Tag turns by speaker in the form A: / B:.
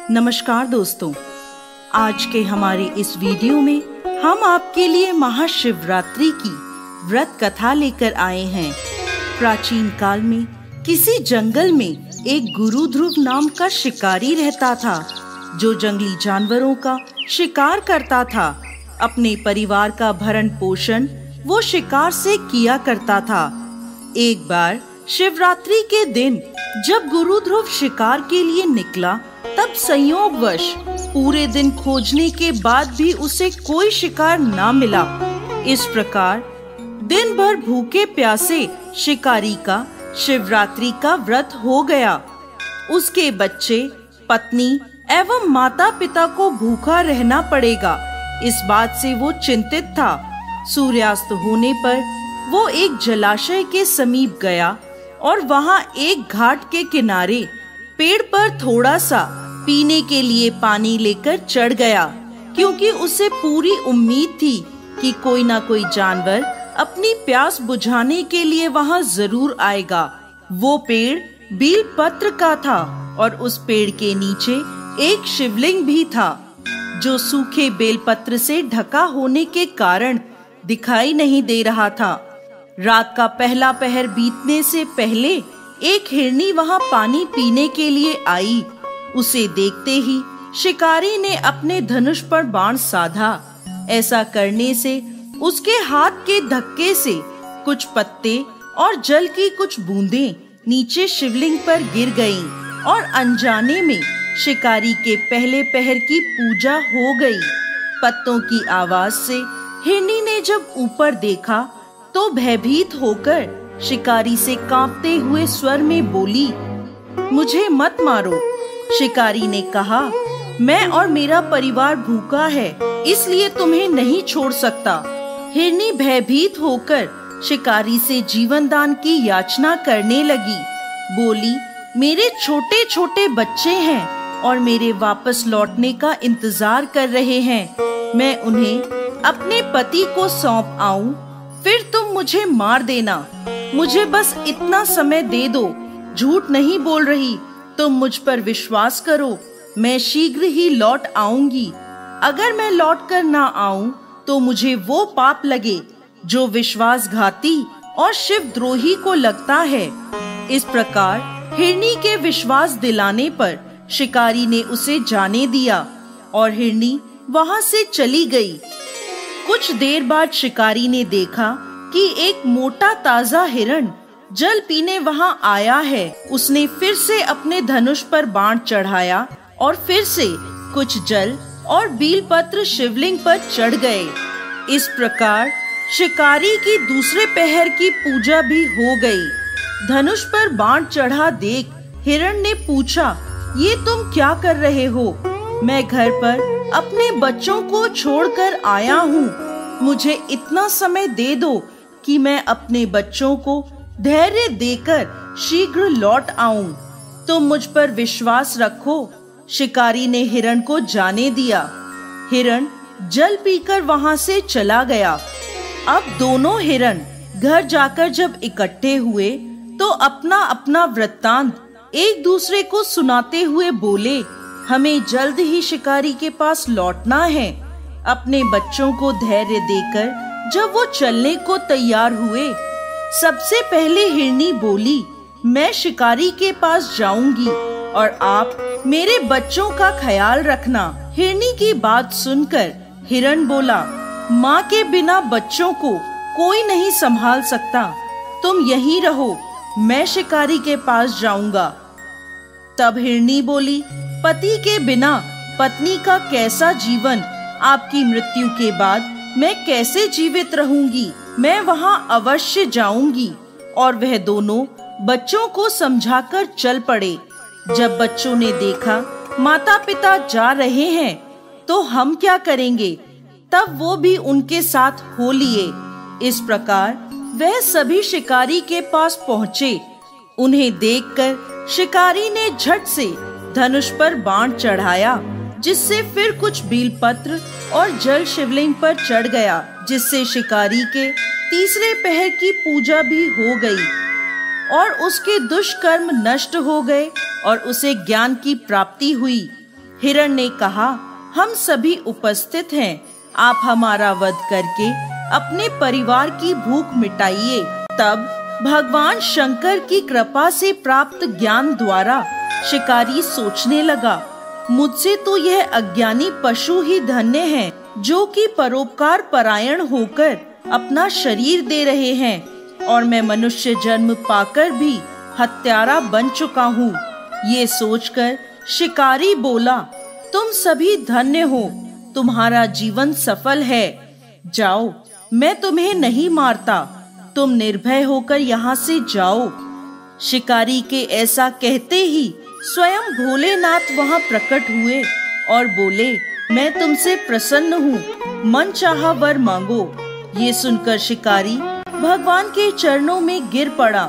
A: नमस्कार दोस्तों, आज के हमारे इस वीडियो में हम आपके लिए महाशिवरात्रि की व्रत कथा लेकर आए हैं। प्राचीन काल में किसी जंगल में एक गुरु ध्रुव नाम का शिकारी रहता था, जो जंगली जानवरों का शिकार करता था। अपने परिवार का भरण पोषण वो शिकार से किया करता था। एक बार शिवरात्रि के दिन जब गुरु ध्रुव शिकार के लिए निकला, तब संयोगवश पूरे दिन खोजने के बाद भी उसे कोई शिकार ना मिला। इस प्रकार दिन भर भूखे प्यासे शिकारी का शिवरात्रि का व्रत हो गया। उसके बच्चे, पत्नी एवं माता पिता को भूखा रहना पड़ेगा, इस बात से वो चिंतित था। सूर्यास्त होने पर वो एक जलाशय के समीप गया और वहां एक घाट के किनारे पेड़ पर थोड़ा सा पीने के लिए पानी लेकर चढ़ गया, क्योंकि उसे पूरी उम्मीद थी कि कोई ना कोई जानवर अपनी प्यास बुझाने के लिए वहां जरूर आएगा। वो पेड़ बील पत्र का था और उस पेड़ के नीचे एक शिवलिंग भी था, जो सूखे बेलपत्र से ढका होने के कारण दिखाई नहीं दे रहा था। रात का पहला पहर बीतने से पहले एक हिरनी वहां पानी पीने के लिए आई। उसे देखते ही शिकारी ने अपने धनुष पर बाण साधा। ऐसा करने से उसके हाथ के धक्के से कुछ पत्ते और जल की कुछ बूंदें नीचे शिवलिंग पर गिर गईं और अनजाने में शिकारी के पहले पहर की पूजा हो गई। पत्तों की आवाज से हिरनी ने जब ऊपर देखा तो भयभीत होकर शिकारी से कांपते हुए स्वर में बोली, मुझे मत मारो। शिकारी ने कहा, मैं और मेरा परिवार भूखा है, इसलिए तुम्हें नहीं छोड़ सकता। हिरनी भयभीत होकर शिकारी से जीवन दान की याचना करने लगी। बोली, मेरे छोटे छोटे बच्चे हैं और मेरे वापस लौटने का इंतजार कर रहे हैं। मैं उन्हें अपने पति को सौंप आऊं, फिर तुम मुझे मार देना। मुझे बस इतना समय दे दो। झूठ नहीं बोल रही, तुम मुझ पर विश्वास करो। मैं शीघ्र ही लौट आऊंगी। अगर मैं लौट कर ना आऊं तो मुझे वो पाप लगे जो विश्वासघाती और शिवद्रोही को लगता है। इस प्रकार हिरनी के विश्वास दिलाने पर शिकारी ने उसे जाने दिया और हिरनी वहां से चली गई। कुछ देर बाद शिकारी ने देखा कि एक मोटा ताजा हिरण जल पीने वहां आया है। उसने फिर से अपने धनुष पर बाण चढ़ाया और फिर से कुछ जल और बीलपत्र शिवलिंग पर चढ़ गए। इस प्रकार शिकारी की दूसरे पहर की पूजा भी हो गई। धनुष पर बाण चढ़ा देख हिरण ने पूछा, ये तुम क्या कर रहे हो? मैं घर पर अपने बच्चों को छोड़कर आया हूँ। मुझे इतना समय दे दो कि मैं अपने बच्चों को धैर्य देकर शीघ्र लौट आऊं। तुम मुझ पर विश्वास रखो। शिकारी ने हिरण को जाने दिया। हिरण जल पीकर वहां से चला गया। अब दोनों हिरण घर जाकर जब इकट्ठे हुए तो अपना अपना वृत्तांत एक दूसरे को सुनाते हुए बोले, हमें जल्द ही शिकारी के पास लौटना है। अपने बच्चों को धैर्य देकर जब वो चलने को तैयार हुए, सबसे पहले हिरनी बोली, मैं शिकारी के पास जाऊंगी और आप मेरे बच्चों का ख्याल रखना। हिरनी की बात सुनकर हिरण बोला, माँ के बिना बच्चों को कोई नहीं संभाल सकता। तुम यहीं रहो, मैं शिकारी के पास जाऊंगा। तब हिरनी बोली, पति के बिना पत्नी का कैसा जीवन? आपकी मृत्यु के बाद मैं कैसे जीवित रहूंगी? मैं वहां अवश्य जाऊंगी। और वह दोनों बच्चों को समझाकर चल पड़े। जब बच्चों ने देखा माता पिता जा रहे हैं तो हम क्या करेंगे, तब वो भी उनके साथ हो लिए। इस प्रकार वह सभी शिकारी के पास पहुँचे। उन्हें देखकर शिकारी ने झट से धनुष पर बाण चढ़ाया, जिससे फिर कुछ बीलपत्र और जल शिवलिंग पर चढ़ गया, जिससे शिकारी के तीसरे पहर की पूजा भी हो गई और उसके दुष्कर्म नष्ट हो गए और उसे ज्ञान की प्राप्ति हुई। हिरण ने कहा, हम सभी उपस्थित हैं, आप हमारा वध करके अपने परिवार की भूख मिटाइए। तब भगवान शंकर की कृपा से प्राप्त ज्ञान द्वारा शिकारी सोचने लगा, मुझसे तो यह अज्ञानी पशु ही धन्य हैं, जो कि परोपकार परायण होकर अपना शरीर दे रहे हैं, और मैं मनुष्य जन्म पाकर भी हत्यारा बन चुका हूँ। ये सोचकर शिकारी बोला, तुम सभी धन्य हो, तुम्हारा जीवन सफल है। जाओ, मैं तुम्हें नहीं मारता, तुम निर्भय होकर यहाँ से जाओ। शिकारी के ऐसा कहते ही स्वयं भोलेनाथ वहाँ प्रकट हुए और बोले, मैं तुमसे प्रसन्न हूँ, मन चाहा वर मांगो। ये सुनकर शिकारी भगवान के चरणों में गिर पड़ा